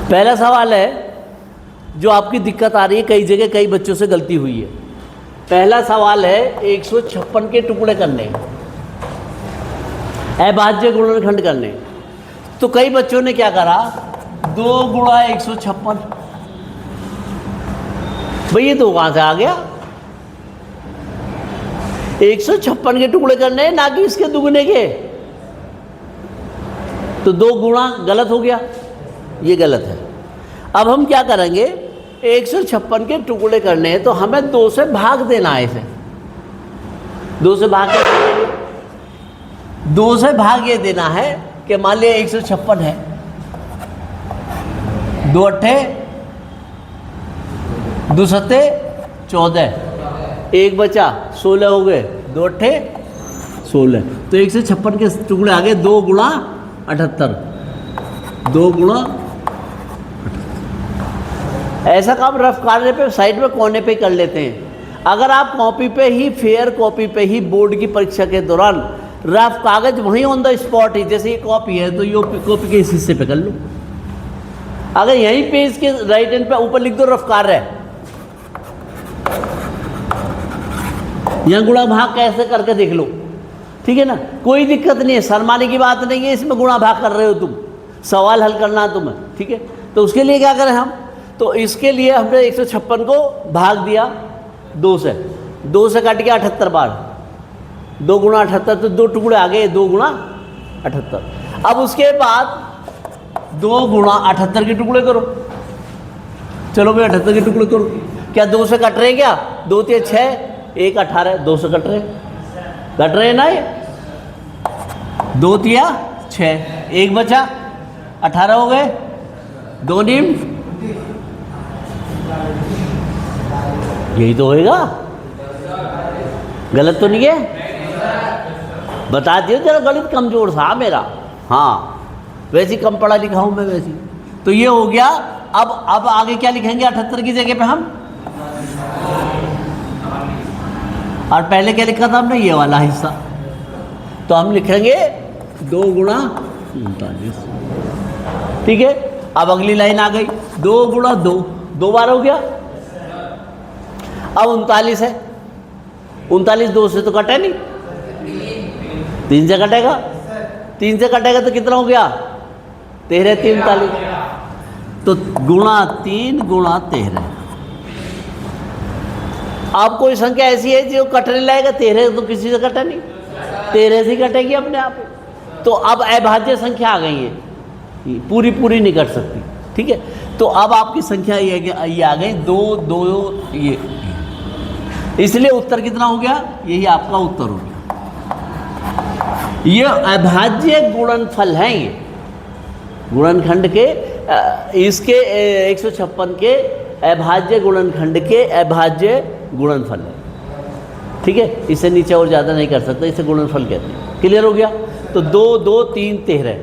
पहला सवाल है जो आपकी दिक्कत आ रही है, कई जगह कई बच्चों से गलती हुई है। पहला सवाल है 156 के टुकड़े करने, अभाज्य गुणनखंड करने। तो कई बच्चों ने क्या करा, 2 गुणा 156। भाई ये 2 कहाँ से आ गया? 156 के टुकड़े करने हैं, ना कि इसके दुगने के। तो 2 गुणा गलत हो गया, ये गलत है। अब हम क्या करेंगे, 156 के टुकड़े करने हैं तो हमें 2 से भाग देना है इसे। 2 से भाग कैसे देंगे? 2 से भाग ये देना है कि मान लिया 156 है, 2 अट्ठे 2 सत्ते 14, 1 बचा 16 हो गए, 2 अट्ठे 16। तो 156 के टुकड़े आ गए 2 गुणा 78, 2 गुणा। ऐसा काम रफ कार्य पे साइड में कोने पे कर लेते हैं। अगर आप कॉपी पे ही, फेयर कॉपी पे ही बोर्ड की परीक्षा के दौरान रफ कागज वहीं ऑन द स्पॉट ही, जैसे ये कॉपी है तो ये कॉपी के इस हिस्से पे कर लो। अगर यहीं पे इसके राइट हैंड पे ऊपर लिख दो रफ कार्य है, यहां गुणा भाग कैसे करके देख लो, ठीक है ना, कोई दिक्कत नहीं है, शर्माने की बात नहीं है। इसमें गुणा भाग कर रहे हो तुम, सवाल हल करना है तुम्हें, ठीक है। तो उसके लिए क्या करें हम, तो इसके लिए हमने 156 को भाग दिया 2 से, 2 से काट के 78 बार, 2 गुणा 78, तो 2 टुकड़े आ गए, 2 गुणा 78। अब उसके बाद 2 गुणा 78 के टुकड़े करो। चलो भाई 78 के टुकड़े करो। क्या 2 से कट रहे? क्या 2 3 6, 1 18, 2 से कट रहे ना ये, 2 3 6, 1 बचा 18 हो गए, 2 नीम, यही तो होएगा, गलत तो नहीं है? बता दियो, जरा गणित कमजोर था मेरा, हाँ वैसे कम पढ़ा लिखा हूं मैं वैसे। तो ये हो गया। अब आगे क्या लिखेंगे 78 की जगह पे हम, और पहले क्या लिखा था हमने, ये वाला हिस्सा, तो हम लिखेंगे 2 गुणा 39, ठीक है। अब अगली लाइन आ गई, 2 गुणा 2, 2 बार हो गया। अब 39 है, 39 2 से तो कटे नहीं, 3 से कटेगा, 3 से कटेगा तो कितना हो गया, 13 3 39, तो गुणा 3 गुणा 13। अब कोई संख्या ऐसी है जो कटने लगेगा, 13 तो किसी से कटा नहीं, 13 से कटेगी अपने आप। तो अब अभाज्य संख्या आ गई है, पूरी नहीं कट सकती, ठीक है। तो अब आपकी संख्या ये आ गई 2 2, ये इसलिए उत्तर कितना हो गया, यही आपका उत्तर हो गया। ये अभाज्य गुणनफल हैं, ये गुणनखंड के, इसके 156 के अभाज्य गुणनखंड के अभाज्य गुणनफल है, ठीक है। इससे नीचे और ज़्यादा नहीं कर सकते, इसे गुणनफल कहते हैं। क्लियर हो गया? तो 2 2 3 13।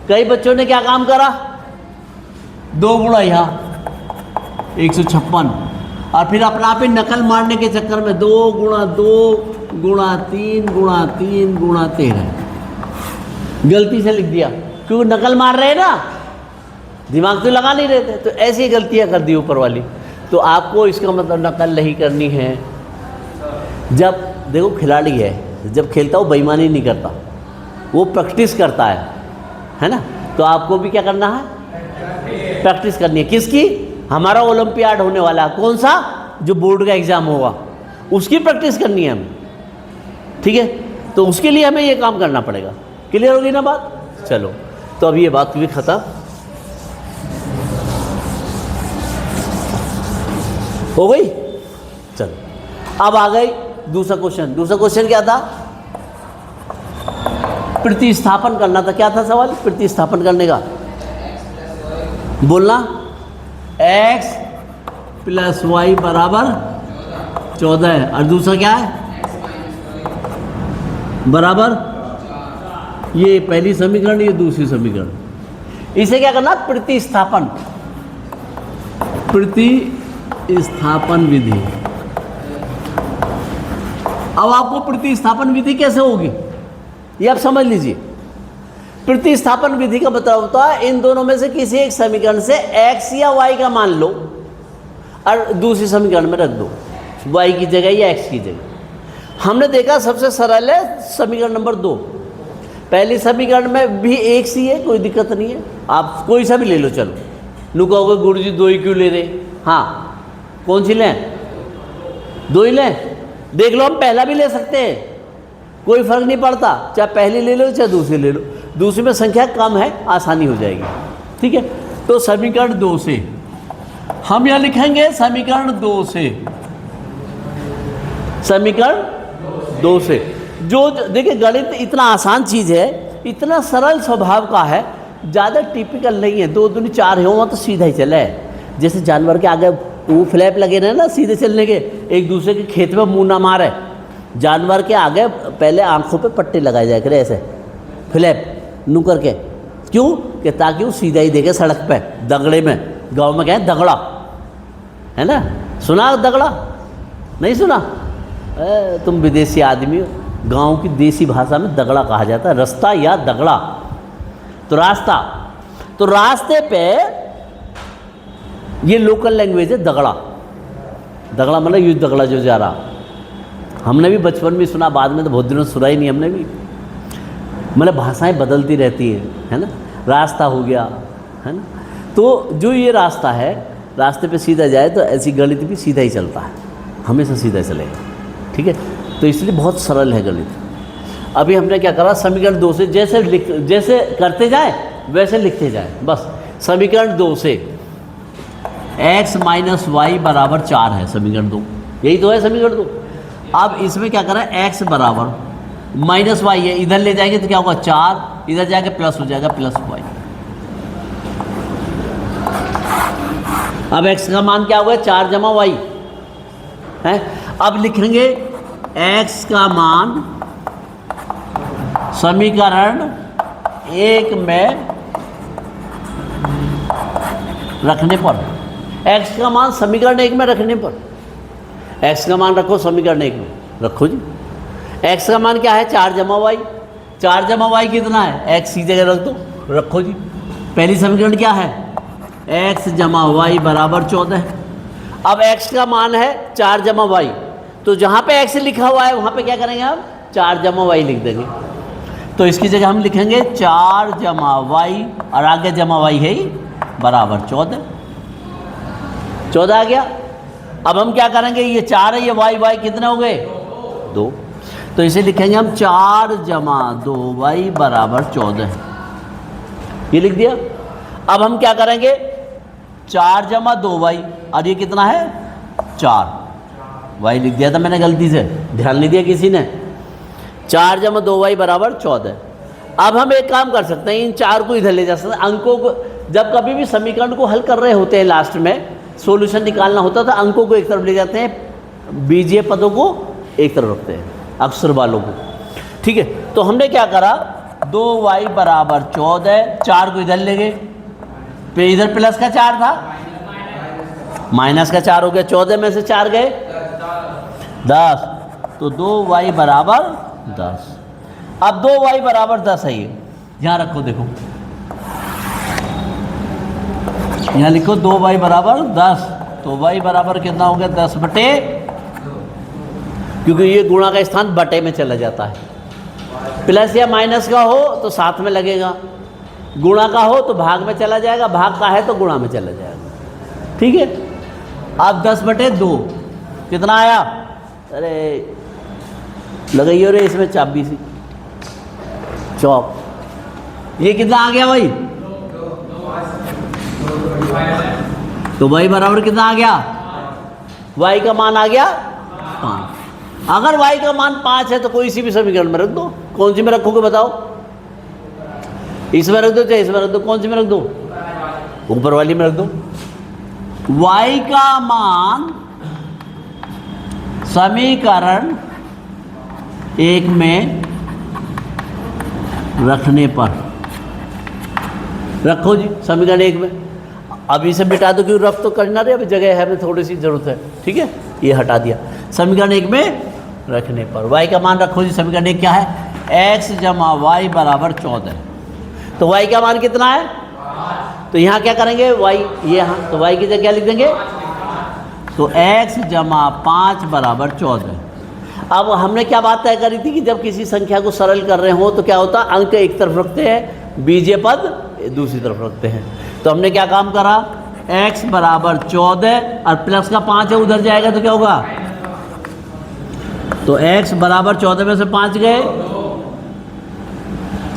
कई बच्चों ने क्या काम करा, 2 गुणा यहाँ 156, और फिर अपना आप ही नकल मारने के चक्कर में 2 गुणा 2 गुणा 3 गुणा 3 गुणा 13 गलती से लिख दिया, क्योंकि नकल मार रहे हैं ना, दिमाग तो लगा नहीं रहे थे, तो ऐसी गलतियां कर दी ऊपर वाली। तो आपको इसका मतलब नकल नहीं करनी है। जब देखो खिलाड़ी है, जब खेलता वो बेईमानी नहीं करता, वो प्रैक्टिस करता है ना। तो आपको भी क्या करना है, प्रैक्टिस करनी है। किसकी? हमारा ओलंपियाड होने वाला है, कौन सा, जो बोर्ड का एग्जाम होगा, उसकी प्रैक्टिस करनी है हमें, ठीक है। तो उसके लिए हमें ये काम करना पड़ेगा। क्लियर होगी ना बात? चलो, तो अभी ये बात भी खत्म हो गई। चलो अब आ गई दूसरा क्वेश्चन। दूसरा क्वेश्चन क्या था, प्रतिस्थापन करना था। क्या था सवाल प्रतिस्थापन करने का? बोलना, x + y बराबर 14 है, और दूसरा क्या है, बराबर ये पहली समीकरण, ये दूसरी समीकरण। इसे क्या करना, प्रतिस्थापन, प्रतिस्थापन विधि। अब आपको प्रतिस्थापन विधि कैसे होगी ये आप समझ लीजिए। प्रतिस्थापन विधि का मतलब होता है इन दोनों में से किसी एक समीकरण से x या y का मान लो और दूसरे समीकरण में रख दो, y की जगह या x की जगह। हमने देखा सबसे सरल है समीकरण नंबर 2। पहले समीकरण में भी एक सी है, कोई दिक्कत नहीं है, आप कोई सा भी ले लो। चलो नू कहोगे गुरु जी 2 ही क्यों ले रहे? हाँ, कौन सी लें? 2 ही लें। देख लो, हम पहला भी ले सकते हैं, कोई फर्क नहीं पड़ता, चाहे पहली ले लो चाहे दूसरी ले लो, दूसरी में संख्या कम है, आसानी हो जाएगी। ठीक है, तो समीकरण 2 से हम यहां लिखेंगे समीकरण 2 से, समीकरण 2 से। जो देखिए गणित इतना आसान चीज़ है, इतना सरल स्वभाव का है, ज़्यादा टिपिकल नहीं है। 2 दूनी 4 हो तो सीधा ही चले, जैसे जानवर के आगे वो फ्लैप लगे रहे ना सीधे चलने के, एक दूसरे के खेत में मुंह ना मारे। जानवर के आगे पहले आंखों पे पट्टे लगाए जाए करे ऐसे फ्लैप नू करके, क्यों कि ताकि वो सीधा ही देखे सड़क पे, दगड़े में। गांव में क्या है, दगड़ा है ना, सुना दगड़ा? नहीं सुना? तुम विदेशी आदमी हो, गांव की देसी भाषा में दगड़ा कहा जाता है, रास्ता या दगड़ा। तो रास्ता, तो रास्ते पे ये लोकल लैंग्वेज है दगड़ा। दगड़ा मतलब ये दगड़ा जो जा रहा, हमने भी बचपन में सुना, बाद में तो बहुत दिनों सुना ही नहीं हमने भी। मतलब भाषाएं बदलती रहती हैं, है ना। रास्ता हो गया, है ना। तो जो ये रास्ता है, रास्ते पे सीधा जाए तो ऐसी गणित भी सीधा ही चलता है, हमेशा सीधा चलेगा। ठीक है, तो इसलिए बहुत सरल है गणित। अभी हमने क्या करा, समीकरण 2 से जैसे करते जाए वैसे लिखते जाए बस। समीकरण 2 से x माइनस वाई बराबर 4 है समीकरण 2, यही तो है समीकरण 2। अब इसमें क्या करें, x बराबर माइनस वाई है, इधर ले जाएंगे तो क्या होगा 4, इधर जाके प्लस हो जाएगा प्लस वाई। अब x का मान क्या होगा, 4 जमा वाई है। अब लिखेंगे x का मान समीकरण 1 में रखने पर, x का मान समीकरण 1 में रखने पर, x का मान रखो समीकरण 1 में रखो जी। x का मान क्या है, 4 जमा वाई। 4 जमा वाई कितना है, x की जगह रख दो, रखो जी। पहली समीकरण क्या है, x जमा वाई बराबर 14। अब x का मान है 4 जमा वाई, तो जहाँ पे x लिखा हुआ है वहाँ पे क्या करेंगे हम, 4 जमा वाई लिख देंगे। तो इसकी जगह हम लिखेंगे 4 जमा वाई और आगे जमा वाई है ही बराबर 14। 14 आ गया। अब हम क्या करेंगे, ये 4 है, ये वाई वाई कितने हो गए, 2। तो इसे लिखेंगे हम 4 जमा 2 वाई बराबर 14, ये लिख दिया। अब हम क्या करेंगे, 4 जमा 2 वाई, और ये कितना है 4 वाई लिख दिया था मैंने गलती से, ध्यान नहीं दिया किसी ने। 4 जमा 2 वाई बराबर 14। अब हम एक काम कर सकते हैं, इन 4 को इधर ले जा सकते हैं। अंकों को जब कभी भी समीकरण को हल कर रहे होते हैं, लास्ट में सॉल्यूशन निकालना होता था, अंकों को एक तरफ ले जाते हैं, बीजीय पदों को एक तरफ रखते हैं, अक्षर वालों को। ठीक है, तो हमने क्या करा, 2y बराबर 14, 4 को इधर ले गए, फिर इधर प्लस का 4 था, माइनस का 4 हो गया, 14 में से 4 गए 10, तो 2y बराबर 10। अब 2y बराबर 10 है, ये यहाँ रखो, देखो यहाँ लिखो 2y बराबर 10, तो y बराबर कितना हो गया 10 बटे, क्योंकि ये गुणा का स्थान बटे में चला जाता है। प्लस या माइनस का हो तो साथ में लगेगा, गुणा का हो तो भाग में चला जाएगा, भाग का है तो गुणा में चला जाएगा। ठीक है, अब 10 बटे 2 कितना आया, अरे लगाइए रे इसमें चाबी सी चौक, ये कितना आ गया भाई, तो y बराबर कितना आ गया, y का मान आ गया 5। अगर y का मान 5 है तो कोई सी भी समीकरण में रख दो। कौन सी में रखोगे बताओ, इसमें रख दो चाहे इसमें रख दो, कौन सी में रख दो, ऊपर वाली में रख दो। y का मान समीकरण 1 में रखने पर रखो जी, समीकरण 1 में। अभी से मिटा दो, क्यों रफ तो करना रहे, अभी जगह है, हमें थोड़ी सी जरूरत है। ठीक है, ये हटा दिया। समीकरण 1 में रखने पर y का मान रखो जी, समीकरण 1 क्या है, x जमा वाई बराबर 14। तो y का मान कितना है? तो यहाँ क्या करेंगे? y ये यहाँ, तो y की जगह क्या लिख देंगे? तो x जमा 5 बराबर 14। अब हमने क्या बात तय करी थी कि जब किसी संख्या को सरल कर रहे हो तो क्या होता, अंक एक तरफ रखते हैं, बीजीय पद दूसरी तरफ रखते हैं। तो हमने क्या काम करा, x बराबर 14 और प्लस का 5 है उधर जाएगा तो क्या होगा, तो x बराबर 14 में से 5 गए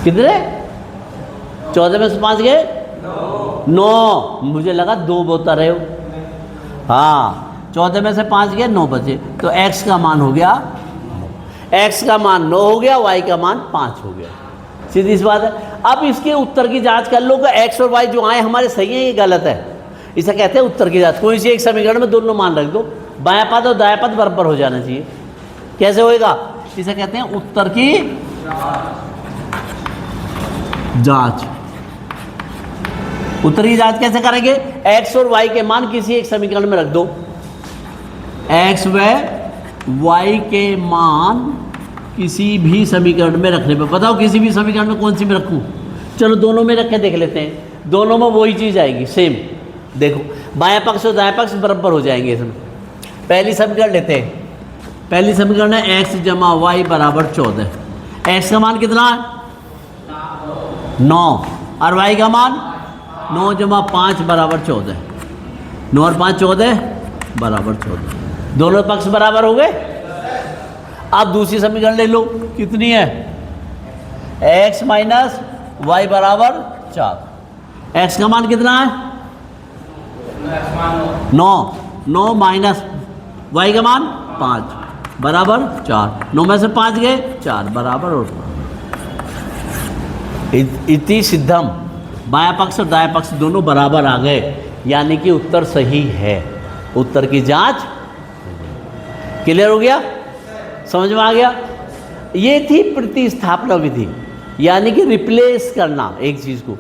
कितने, 14 में से 5 गए 9, मुझे लगा 2 बोता रहे हो, हाँ 14 में से 5 गए 9 बचे, तो x का मान हो गया, x का मान 9 हो गया, y का मान 5 हो गया। सीधी सी बात है। अब इसके उत्तर की जांच कर लो कि x और y जो आए हमारे सही हैं ये गलत है, इसे कहते हैं उत्तर की जांच। कोई सी एक समीकरण में दोनों मान रख दो, बायां पद और दायां पद बराबर हो जाना चाहिए। कैसे होएगा, इसे कहते हैं उत्तर की जांच। उत्तर की जांच कैसे करेंगे, x और y के मान किसी एक समीकरण में रख दो, x व y के मान किसी भी समीकरण में रखने पे, बताओ किसी भी समीकरण में कौन सी में रखूं, चलो दोनों में रख के देख लेते हैं, दोनों में वही चीज आएगी सेम। देखो बायां पक्ष और दायां पक्ष बराबर हो जाएंगे इसमें। पहली समीकरण लेते हैं, पहली समीकरण है x जमा y बराबर 14। x का मान कितना है 9 और y का मान 9 जमा 5 बराबर 14, 9 और 5 14 बराबर 14, दोनों पक्ष बराबर हो गए। अब दूसरी समीकरण ले लो, कितनी है, x माइनस वाई बराबर 4। x का मान कितना है 9, 9 माइनस y का मान 5 बराबर 4, 9 में से 5 गए 4 बराबर और इति सिद्धम, बायां पक्ष और दायां पक्ष दोनों बराबर आ गए, यानी कि उत्तर सही है। उत्तर की जांच क्लियर हो गया, समझ में आ गया। ये थी प्रतिस्थापना विधि, यानी कि रिप्लेस करना एक चीज को।